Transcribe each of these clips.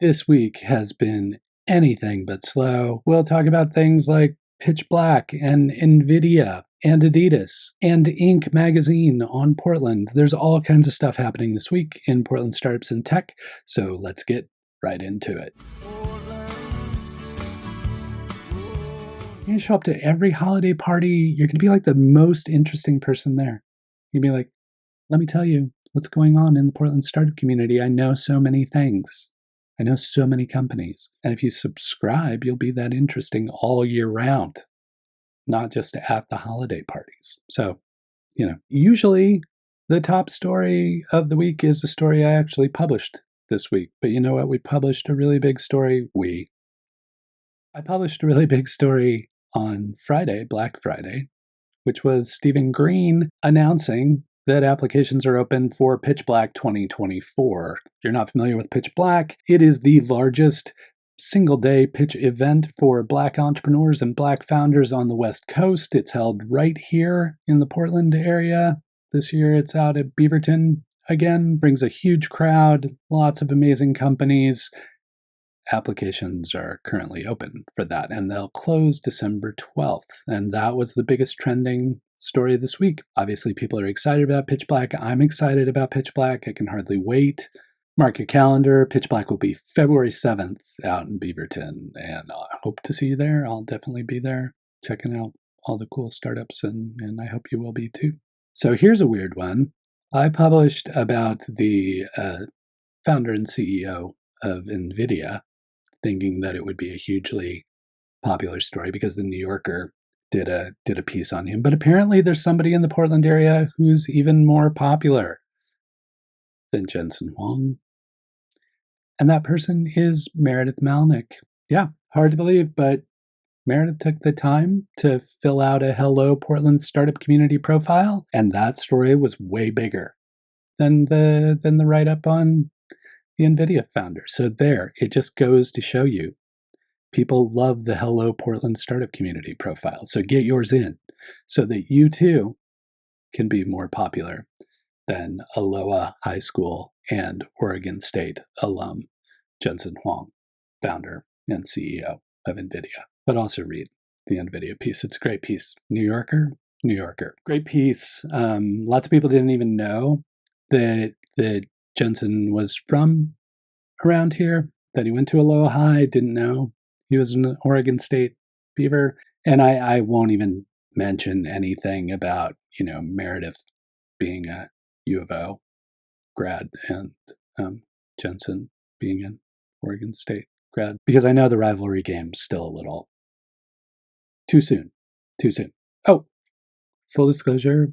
This week has been anything but slow. We'll talk about things like PitchBlack and Nvidia and Adidas and Inc. magazine on Portland. There's all kinds of stuff happening this week in Portland startups and tech, so let's get right into it. You're going to show up to every holiday party. You're going to be like the most interesting person there. You're going to be like, let me tell you what's going on in the Portland startup community. I know so many things. I know so many companies. And if you subscribe, you'll be that interesting all year round, not just at the holiday parties. So, usually the top story of the week is a story I actually published this week. But you know what? We published a really big story. I published a really big story on Friday, Black Friday, which was Stephen Green announcing that applications are open for PitchBlack 2024. If you're not familiar with PitchBlack, it is the largest single-day pitch event for Black entrepreneurs and Black founders on the West Coast. It's held right here in the Portland area. This year it's out at Beaverton again, brings a huge crowd, lots of amazing companies. Applications are currently open for that, and they'll close December 12th. And that was the biggest trending story this week. Obviously, people are excited about PitchBlack. I'm excited about PitchBlack. I can hardly wait. Mark your calendar. PitchBlack will be February 7th out in Beaverton, and I hope to see you there. I'll definitely be there checking out all the cool startups, and I hope you will be too. So here's a weird one. I published about the founder and CEO of Nvidia, thinking that it would be a hugely popular story because the New Yorker did a piece on him. But apparently there's somebody in the Portland area who's even more popular than Jensen Huang. And that person is Meredith Malnick. Yeah, hard to believe, but Meredith took the time to fill out a Hello Portland Startup Community profile, and that story was way bigger than the write-up on the Nvidia founder. So there, it just goes to show you, people love the Hello Portland Startup Community profile. So get yours in so that you too can be more popular than Aloha High School and Oregon State alum Jensen Huang, founder and CEO of Nvidia. But also read the Nvidia piece. It's a great piece. New Yorker. Great piece. Lots of people didn't even know that Jensen was from around here, that he went to Aloha High, didn't know he was an Oregon State Beaver. And I won't even mention anything about, Meredith being a U of O grad and Jensen being an Oregon State grad, because I know the rivalry game's still a little too soon. Oh, full disclosure,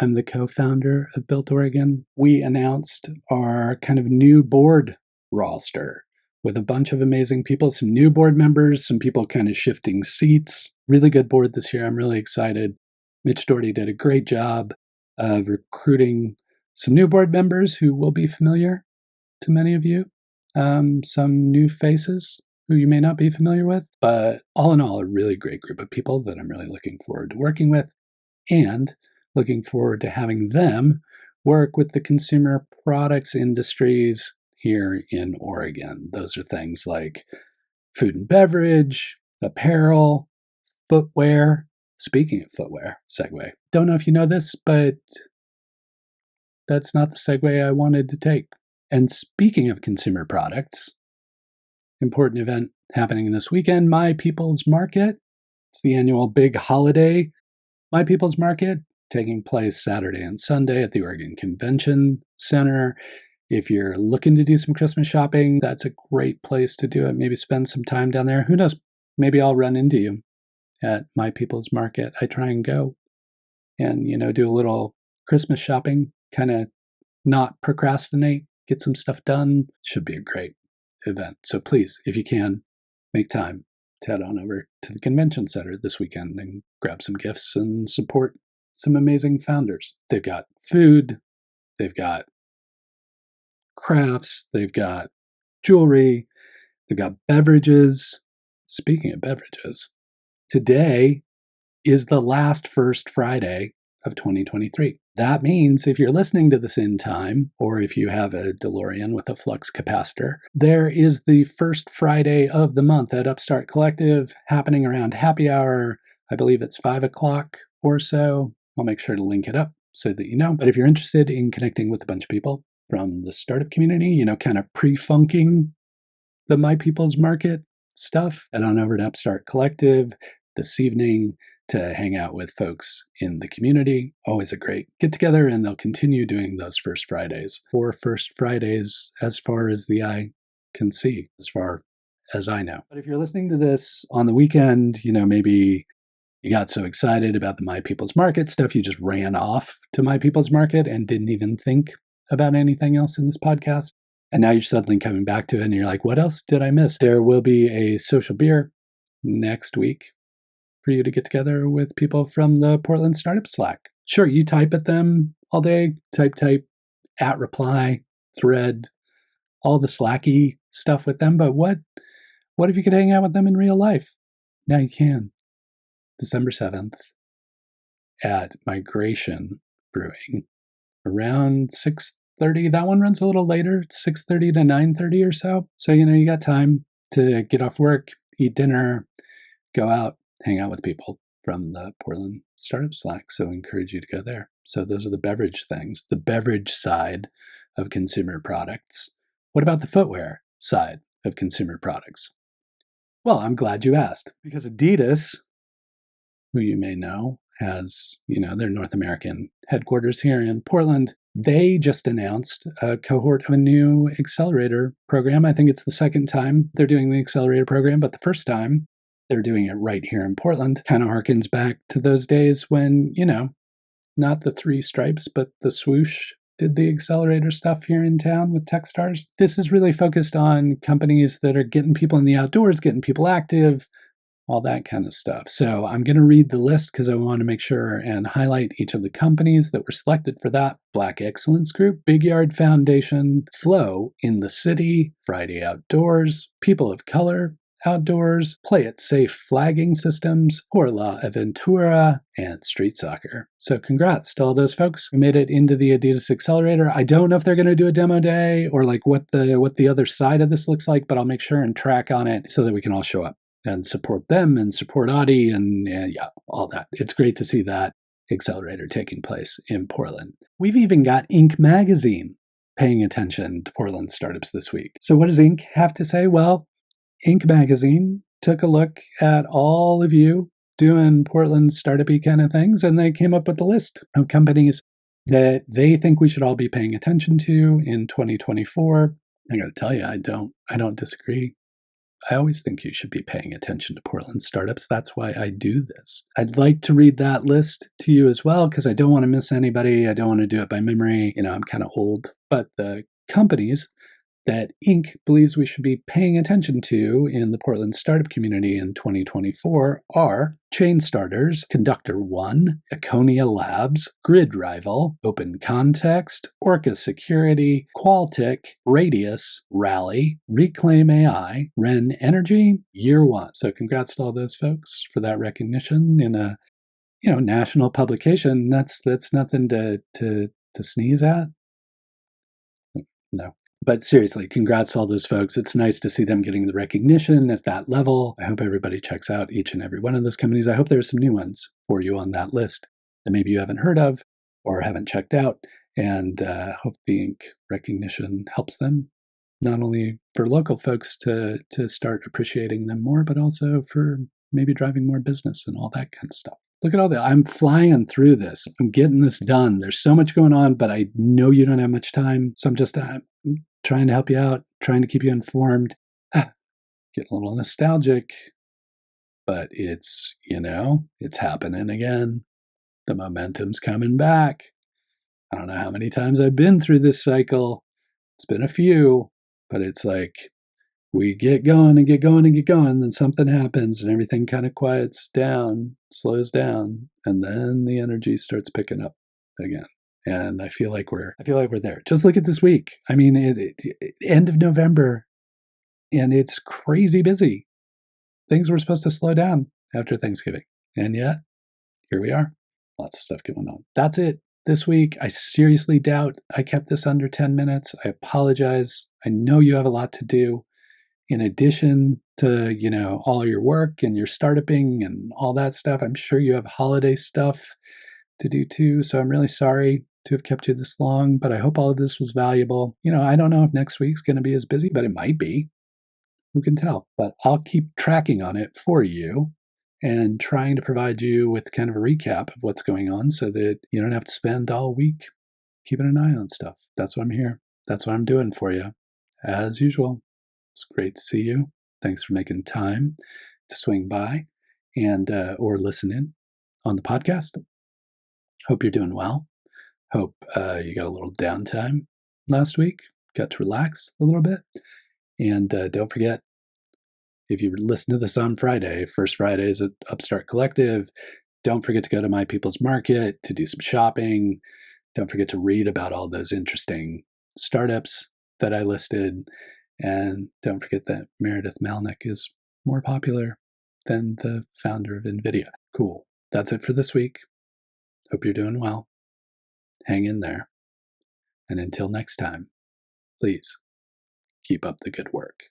I'm the co-founder of Built Oregon. We announced our kind of new board roster with a bunch of amazing people, some new board members, some people kind of shifting seats. Really good board this year. I'm really excited. Mitch Doherty did a great job of recruiting some new board members who will be familiar to many of you. Some new faces who you may not be familiar with, but all in all, a really great group of people that I'm really looking forward to working with, and looking forward to having them work with the consumer products industries here in Oregon. Those are things like food and beverage, apparel, footwear. Speaking of footwear, segue. Don't know if you know this, but that's not the segue I wanted to take. And speaking of consumer products, important event happening this weekend, My People's Market. It's the annual big holiday My People's Market, taking place Saturday and Sunday at the Oregon Convention Center. If you're looking to do some Christmas shopping, that's a great place to do it. Maybe spend some time down there. Who knows? Maybe I'll run into you at My People's Market. I try and go and, do a little Christmas shopping, kind of not procrastinate, get some stuff done. Should be a great event. So please, if you can, make time to head on over to the convention center this weekend and grab some gifts and support some amazing founders. They've got food, they've got crafts, they've got jewelry, they've got beverages. Speaking of beverages, today is the last First Friday of 2023. That means if you're listening to this in time, or if you have a DeLorean with a flux capacitor, there is the first Friday of the month at Upstart Collective happening around happy hour. I believe it's 5 o'clock or so. I'll make sure to link it up so that you know. But if you're interested in connecting with a bunch of people from the startup community, kind of pre-funking the My People's Market stuff, head on over to Upstart Collective this evening to hang out with folks in the community. Always a great get together, and they'll continue doing those First Fridays. 4 First Fridays as far as the eye can see, as far as I know. But if you're listening to this on the weekend, maybe you got so excited about the My People's Market stuff, you just ran off to My People's Market and didn't even think about anything else in this podcast. And now you're suddenly coming back to it and you're like, what else did I miss? There will be a social beer next week for you to get together with people from the Portland Startup Slack. Sure, you type at them all day, type, at reply, thread, all the Slacky stuff with them. But what if you could hang out with them in real life? Now you can. December 7th at Migration Brewing around 6:30. That one runs a little later, 6:30 to 9:30 or so. So, you got time to get off work, eat dinner, go out, hang out with people from the Portland Startup Slack. So I encourage you to go there. So those are the beverage things, the beverage side of consumer products. What about the footwear side of consumer products? Well, I'm glad you asked, because Adidas, who you may know, has, their North American headquarters here in Portland. They just announced a cohort of a new accelerator program. I think it's the second time they're doing the accelerator program, but the first time they're doing it right here in Portland. Kind of harkens back to those days when, not the 3 stripes, but the swoosh did the accelerator stuff here in town with Techstars. This is really focused on companies that are getting people in the outdoors, getting people active, all that kind of stuff. So I'm going to read the list because I want to make sure and highlight each of the companies that were selected for that. Black Excellence Group, Big Yard Foundation, Flow in the City, Friday Outdoors, People of Color Outdoors, Play It Safe Flagging Systems, Por La Aventura, and Street Soccer. So congrats to all those folks who made it into the Adidas Accelerator. I don't know if they're going to do a demo day or like what the other side of this looks like, but I'll make sure and track on it so that we can all show up and support them and support Audi and all that. It's great to see that accelerator taking place in Portland. We've even got Inc. magazine paying attention to Portland startups this week. So what does Inc. have to say? Well, Inc. magazine took a look at all of you doing Portland startup-y kind of things, and they came up with a list of companies that they think we should all be paying attention to in 2024. I got to tell you, I don't disagree. I always think you should be paying attention to Portland startups. That's why I do this. I'd like to read that list to you as well, because I don't want to miss anybody. I don't want to do it by memory. I'm kind of old. But the companies that Inc. believes we should be paying attention to in the Portland startup community in 2024 are Chain Starters, Conductor One, Aconia Labs, Grid Rival, Open Context, Orca Security, Qualtic, Radius, Rally, Reclaim AI, Ren Energy, Year One. So congrats to all those folks for that recognition in a national publication. That's nothing to sneeze at. No. But seriously, congrats to all those folks. It's nice to see them getting the recognition at that level. I hope everybody checks out each and every one of those companies. I hope there are some new ones for you on that list that maybe you haven't heard of or haven't checked out. And hope the Inc. recognition helps them, not only for local folks to start appreciating them more, but also for maybe driving more business and all that kind of stuff. Look at all that. I'm flying through this. I'm getting this done. There's so much going on, but I know you don't have much time. So I'm just trying to help you out, trying to keep you informed. Getting a little nostalgic, but it's happening again. The momentum's coming back. I don't know how many times I've been through this cycle. It's been a few, but it's like we get going and get going and get going, then something happens and everything kind of quiets down, slows down, and then the energy starts picking up again. And I feel like we're there. Just look at this week. I mean, end of November, and it's crazy busy. Things were supposed to slow down after Thanksgiving, and yet here we are. Lots of stuff going on. That's it. this week. I seriously doubt I kept this under 10 minutes. I apologize. I know you have a lot to do. In addition to, all your work and your startuping and all that stuff, I'm sure you have holiday stuff to do too. So I'm really sorry to have kept you this long, but I hope all of this was valuable. I don't know if next week's going to be as busy, but it might be. Who can tell? But I'll keep tracking on it for you and trying to provide you with kind of a recap of what's going on so that you don't have to spend all week keeping an eye on stuff. That's what I'm here. That's what I'm doing for you. As usual, it's great to see you. Thanks for making time to swing by and or listen in on the podcast. Hope you're doing well. Hope you got a little downtime last week, got to relax a little bit. And don't forget, if you listen to this on Friday, first Fridays at Upstart Collective, don't forget to go to My People's Market to do some shopping. Don't forget to read about all those interesting startups that I listed. And don't forget that Meredith Malnick is more popular than the founder of Nvidia. Cool. That's it for this week. Hope you're doing well. Hang in there. And until next time, please keep up the good work.